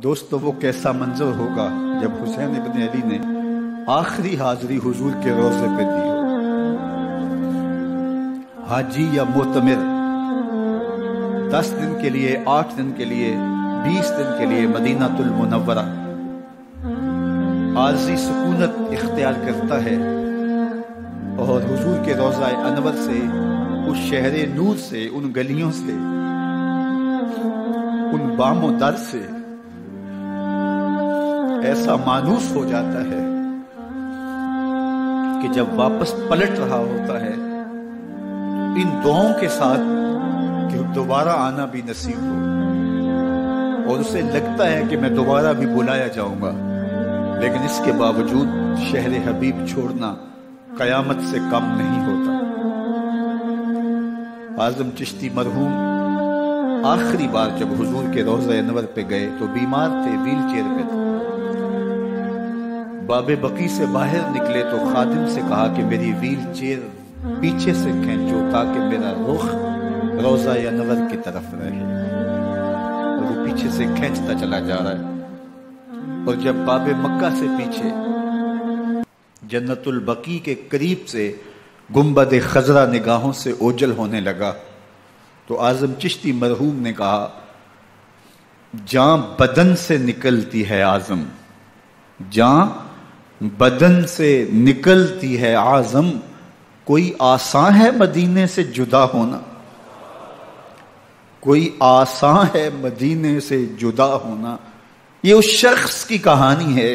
دوستو وہ کیسا منظر ہوگا جب حسین ابن علی نے آخری حاضری حضور کے روضے پہ دی ہو. حاجی یا معتمر 10 دن کے لیے، 8 دن کے لیے، 20 دن کے لیے مدینہ المنورہ عارضی سکونت اختیار کرتا ہے اور حضور کے روضہ انور سے، اس شہر نور سے، ان گلیوں سے، ان بام و در سے ایسا مانوس ہو جاتا ہے کہ جب واپس پلٹ رہا ہوتا ہے ان دعاؤں کے ساتھ کہ دوبارہ آنا بھی نصیب ہو، اور اسے لگتا ہے کہ میں دوبارہ بھی بلایا جاؤں گا، لیکن اس کے باوجود شہر حبیب چھوڑنا قیامت سے کم نہیں ہوتا. اعظم چشتی مرحوم آخری بار جب حضور کے روضہ انور پہ گئے تو بیمار تھے، ویل چیئر پہ تھے. باب بقی سے باہر نکلے تو خادم سے کہا کہ میری ویل چیئر پیچھے سے کھینچو تاکہ میرا رخ روضہ انور کی طرف رہے. اور وہ پیچھے سے کھینچتا چلا جا رہا ہے، اور جب باب مکہ سے پیچھے جنت البقی کے قریب سے گنبد خضرا نگاہوں سے اوجل ہونے لگا تو اعظم چشتی مرحوم نے کہا، جان بدن سے نکلتی ہے اعظم، جان بدن سے نکلتی ہے اعظم، کوئی آسان ہے مدینے سے جدا ہونا، کوئی آسان ہے مدینے سے جدا ہونا. یہ اس شخص کی کہانی ہے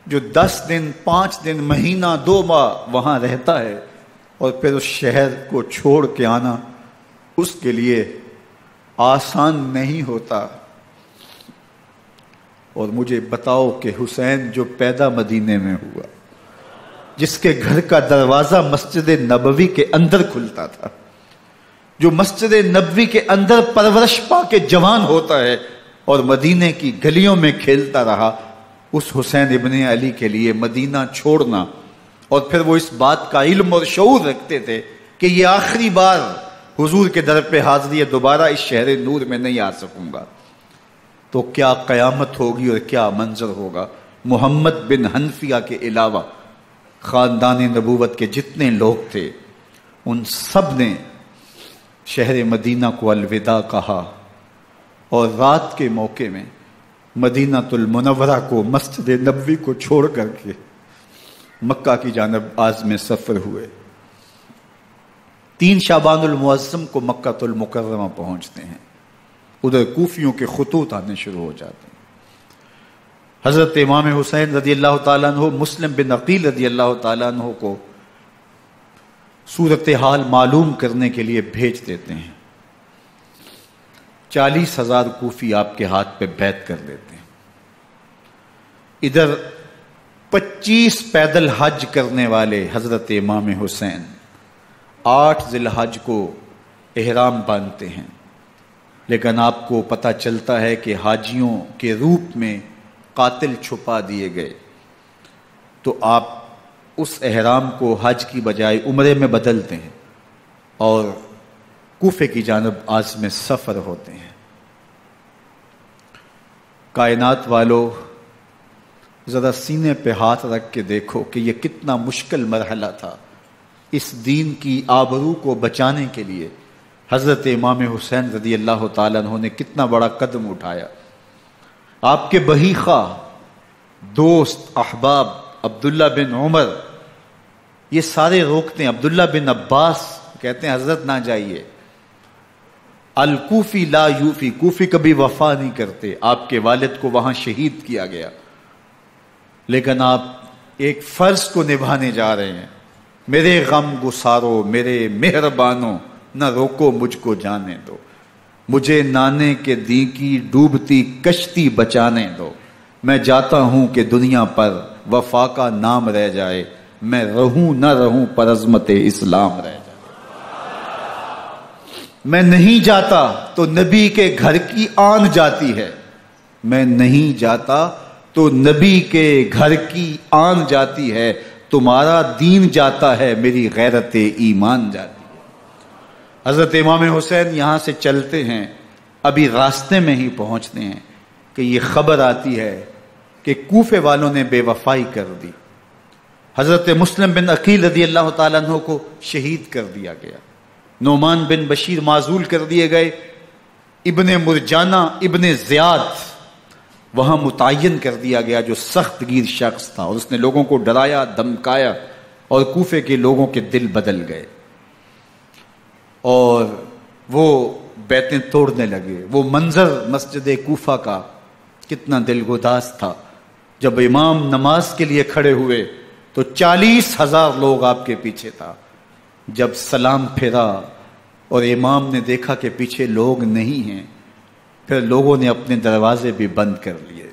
جو 10 دن، 5 دن، مہینہ، 2 ماہ وہاں رہتا ہے اور پھر اس شہر کو چھوڑ کے آنا اس کے لیے آسان نہیں ہوتا. اور مجھے بتاؤ کہ حسین جو پیدا مدینے میں ہوا، جس کے گھر کا دروازہ مسجد نبوی کے اندر کھلتا تھا، جو مسجد نبوی کے اندر پرورش پا کے جوان ہوتا ہے اور مدینے کی گلیوں میں کھیلتا رہا، اس حسین ابن علی کے لیے مدینہ چھوڑنا، اور پھر وہ اس بات کا علم اور شعور رکھتے تھے کہ یہ آخری بار حضور کے در پہ حاضری ہے، دوبارہ اس شہر نور میں نہیں آ سکوں گا، تو کیا قیامت ہوگی اور کیا منظر ہوگا. محمد بن حنفیہ کے علاوہ خاندان نبوت کے جتنے لوگ تھے ان سب نے شہر مدینہ کو الوداع کہا، اور رات کے موقع میں مدینہ المنورہ کو، مسجد نبوی کو چھوڑ کر کے مکہ کی جانب عازم سفر ہوئے. 3 شعبان المعظم کو مکہ المکرمہ پہنچتے ہیں. ادھر کوفیوں کے خطوط آنے شروع ہو جاتے ہیں. حضرت امام حسین رضی اللہ تعالیٰ عنہ مسلم بن عقیل رضی اللہ تعالیٰ عنہ کو صورتحال معلوم کرنے کے لیے بھیج دیتے ہیں. 40,000 کوفی آپ کے ہاتھ پہ بیعت کر لیتے ہیں. ادھر 25 پیدل حج کرنے والے حضرت امام حسین 8 ذی الحج کو احرام باندھتے ہیں، لیکن آپ کو پتہ چلتا ہے کہ حاجیوں کے روپ میں قاتل چھپا دیے گئے، تو آپ اس احرام کو حج کی بجائے عمرے میں بدلتے ہیں اور کوفے کی جانب عازم سفر ہوتے ہیں. کائنات والو، ذرا سینے پہ ہاتھ رکھ کے دیکھو کہ یہ کتنا مشکل مرحلہ تھا. اس دین کی آبرو کو بچانے کے لیے حضرت امام حسین رضی اللہ تعالیٰ عنہ نے کتنا بڑا قدم اٹھایا. آپ کے بہیخواہ، دوست، احباب عبداللہ بن عمر یہ سارے روکتے ہیں. عبداللہ بن عباس کہتے ہیں حضرت نہ جائیے. الکوفی لا یوفی، کوفی کبھی وفا نہیں کرتے. آپ کے والد کو وہاں شہید کیا گیا، لیکن آپ ایک فرض کو نبھانے جا رہے ہیں. میرے غم گسارو، میرے مہربانوں، نہ روکو مجھ کو جانے دو، مجھے نانے کے دی کی ڈوبتی کشتی بچانے دو. میں جاتا ہوں کہ دنیا پر وفا کا نام رہ جائے، میں رہوں نہ رہوں پر عظمت اسلام رہ جائے. میں نہیں جاتا تو نبی کے گھر کی آن جاتی ہے، میں نہیں جاتا تو نبی کے گھر کی آن جاتی ہے. تمہارا دین جاتا ہے، میری غیرت ایمان جاتی ہے. حضرت امام حسین یہاں سے چلتے ہیں، ابھی راستے میں ہی پہنچتے ہیں کہ یہ خبر آتی ہے کہ کوفے والوں نے بے وفائی کر دی، حضرت مسلم بن عقیل رضی اللہ تعالیٰ عنہ کو شہید کر دیا گیا، نعمان بن بشیر معزول کر دیے گئے، ابن مرجانہ ابن زیاد وہاں متعین کر دیا گیا جو سخت گیر شخص تھا، اور اس نے لوگوں کو ڈرایا دھمکایا اور کوفے کے لوگوں کے دل بدل گئے اور وہ بیتیں توڑنے لگے۔ وہ منظر مسجد کوفہ کا کتنا دل گداز تھا، جب امام نماز کے لیے کھڑے ہوئے تو 40,000 لوگ آپ کے پیچھے تھا۔ جب سلام پھیرا اور امام نے دیکھا کہ پیچھے لوگ نہیں ہیں، پھر لوگوں نے اپنے دروازے بھی بند کر لیے۔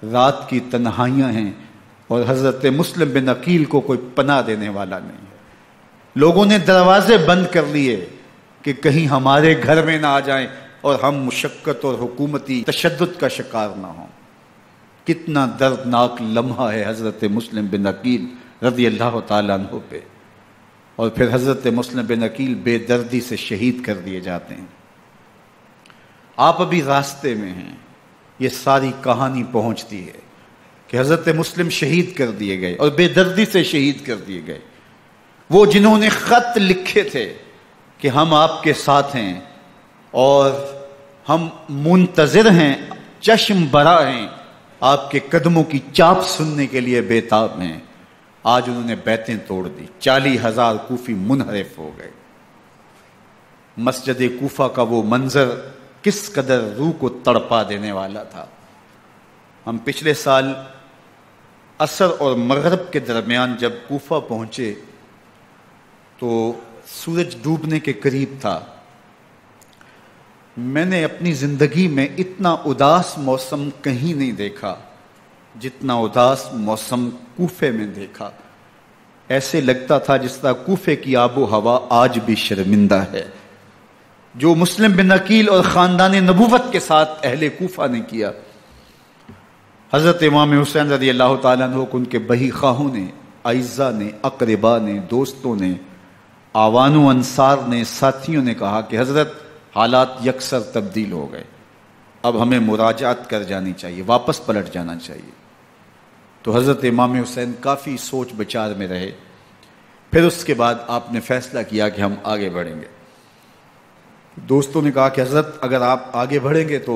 رات کی تنہائیاں ہیں اور حضرت مسلم بن عقیل کو کوئی پناہ دینے والا نہیں ہے۔ لوگوں نے دروازے بند کر لیے کہ کہیں ہمارے گھر میں نہ آ جائیں اور ہم مشقت اور حکومتی تشدد کا شکار نہ ہوں۔ کتنا دردناک لمحہ ہے حضرت مسلم بن عقیل رضی اللہ تعالیٰ عنہ پہ، اور پھر حضرت مسلم بن عقیل بے دردی سے شہید کر دیے جاتے ہیں۔ آپ ابھی راستے میں ہیں، یہ ساری کہانی پہنچتی ہے کہ حضرت مسلم شہید کر دیے گئے اور بے دردی سے شہید کر دیے گئے۔ وہ جنہوں نے خط لکھے تھے کہ ہم آپ کے ساتھ ہیں اور ہم منتظر ہیں، چشم برا ہیں، آپ کے قدموں کی چاپ سننے کے لیے بےتاب ہیں، آج انہوں نے بیتیں توڑ دی، 40,000 کوفی منحرف ہو گئے۔ مسجد کوفہ کا وہ منظر کس قدر روح کو تڑپا دینے والا تھا۔ ہم پچھلے سال عصر اور مغرب کے درمیان جب کوفہ پہنچے تو سورج ڈوبنے کے قریب تھا۔ میں نے اپنی زندگی میں اتنا اداس موسم کہیں نہیں دیکھا جتنا اداس موسم کوفے میں دیکھا۔ ایسے لگتا تھا جس طرح کوفے کی آب و ہوا آج بھی شرمندہ ہے۔ جو مسلم بن عقیل اور خاندان نبوت کے ساتھ اہل کوفہ نے کیا، حضرت امام حسین رضی اللہ تعالیٰ عنہ کو ان کے بہی خواہوں نے، اعزاء نے، اقربا نے، دوستوں نے، آوان و انصار نے، ساتھیوں نے کہا کہ حضرت حالات یکسر تبدیل ہو گئے، اب ہمیں مراجعت کر جانی چاہیے، واپس پلٹ جانا چاہیے۔ تو حضرت امام حسین کافی سوچ بچار میں رہے، پھر اس کے بعد آپ نے فیصلہ کیا کہ ہم آگے بڑھیں گے۔ دوستوں نے کہا کہ حضرت اگر آپ آگے بڑھیں گے تو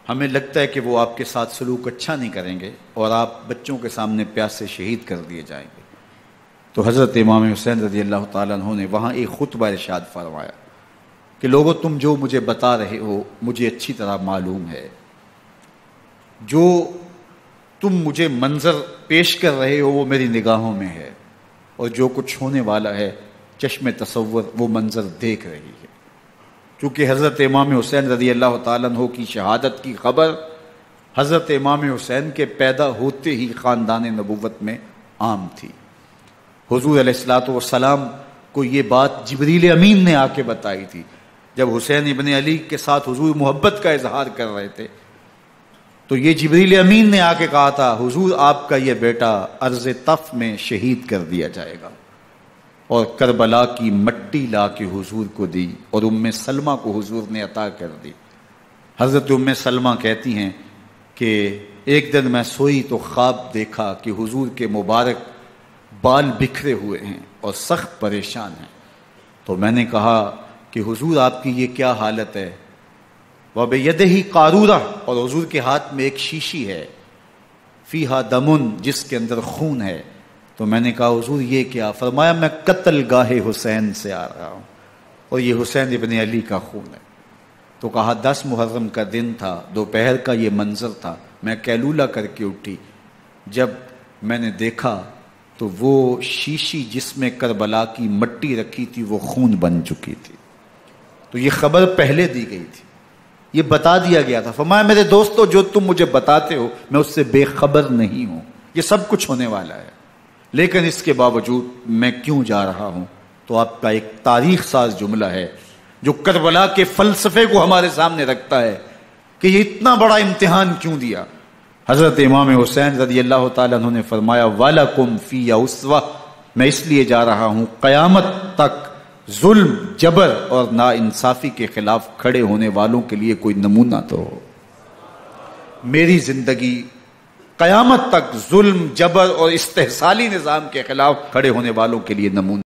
ہمیں لگتا ہے کہ وہ آپ کے ساتھ سلوک اچھا نہیں کریں گے اور آپ بچوں کے سامنے پیاس سے شہید کر دیے جائیں گے۔ تو حضرت امام حسین رضی اللہ تعالیٰ عنہ نے وہاں ایک خطبہ ارشاد فرمایا کہ لوگوں تم جو مجھے بتا رہے ہو مجھے اچھی طرح معلوم ہے، جو تم مجھے منظر پیش کر رہے ہو وہ میری نگاہوں میں ہے، اور جو کچھ ہونے والا ہے چشم تصور وہ منظر دیکھ رہی ہے۔ چونکہ حضرت امام حسین رضی اللہ تعالیٰ عنہ کی شہادت کی خبر حضرت امام حسین کے پیدا ہوتے ہی خاندان نبوت میں عام تھی۔ حضور علیہ الصلوۃ والسلام کو یہ بات جبریل امین نے آ کے بتائی تھی جب حسین ابن علی کے ساتھ حضور محبت کا اظہار کر رہے تھے، تو یہ جبریل امین نے آ کے کہا تھا حضور آپ کا یہ بیٹا ارض طف میں شہید کر دیا جائے گا، اور کربلا کی مٹی لا کے حضور کو دی اور ام سلمہ کو حضور نے عطا کر دی۔ حضرت ام سلمہ کہتی ہیں کہ ایک دن میں سوئی تو خواب دیکھا کہ حضور کے مبارک بال بکھرے ہوئے ہیں اور سخت پریشان ہیں، تو میں نے کہا کہ حضور آپ کی یہ کیا حالت ہے؟ وَبِيَدِهِ قَارُورَةٌ، اور حضور کے ہاتھ میں ایک شیشی ہے، فیہا دمن، جس کے اندر خون ہے۔ تو میں نے کہا حضور یہ کیا؟ فرمایا میں قتل گاہ حسین سے آ رہا ہوں اور یہ حسین ابن علی کا خون ہے۔ تو کہا 10 محرم کا دن تھا، دوپہر کا یہ منظر تھا، میں کیلولہ کر کے اٹھی، جب میں نے دیکھا تو وہ شیشی جس میں کربلا کی مٹی رکھی تھی وہ خون بن چکی تھی۔ تو یہ خبر پہلے دی گئی تھی، یہ بتا دیا گیا تھا۔ فرمایا میرے دوستو جو تم مجھے بتاتے ہو میں اس سے بے خبر نہیں ہوں، یہ سب کچھ ہونے والا ہے، لیکن اس کے باوجود میں کیوں جا رہا ہوں؟ تو آپ کا ایک تاریخ ساز جملہ ہے جو کربلا کے فلسفے کو ہمارے سامنے رکھتا ہے کہ یہ اتنا بڑا امتحان کیوں دیا۔ حضرت امام حسین رضی اللہ تعالیٰ عنہ نے فرمایا وَلَكُمْ فِيَّ أُسْوَةٌ، میں اس لیے جا رہا ہوں قیامت تک ظلم، جبر اور ناانصافی کے خلاف کھڑے ہونے والوں کے لیے کوئی نمونہ تو ہو۔ میری زندگی قیامت تک ظلم، جبر اور استحصالی نظام کے خلاف کھڑے ہونے والوں کے لیے نمونہ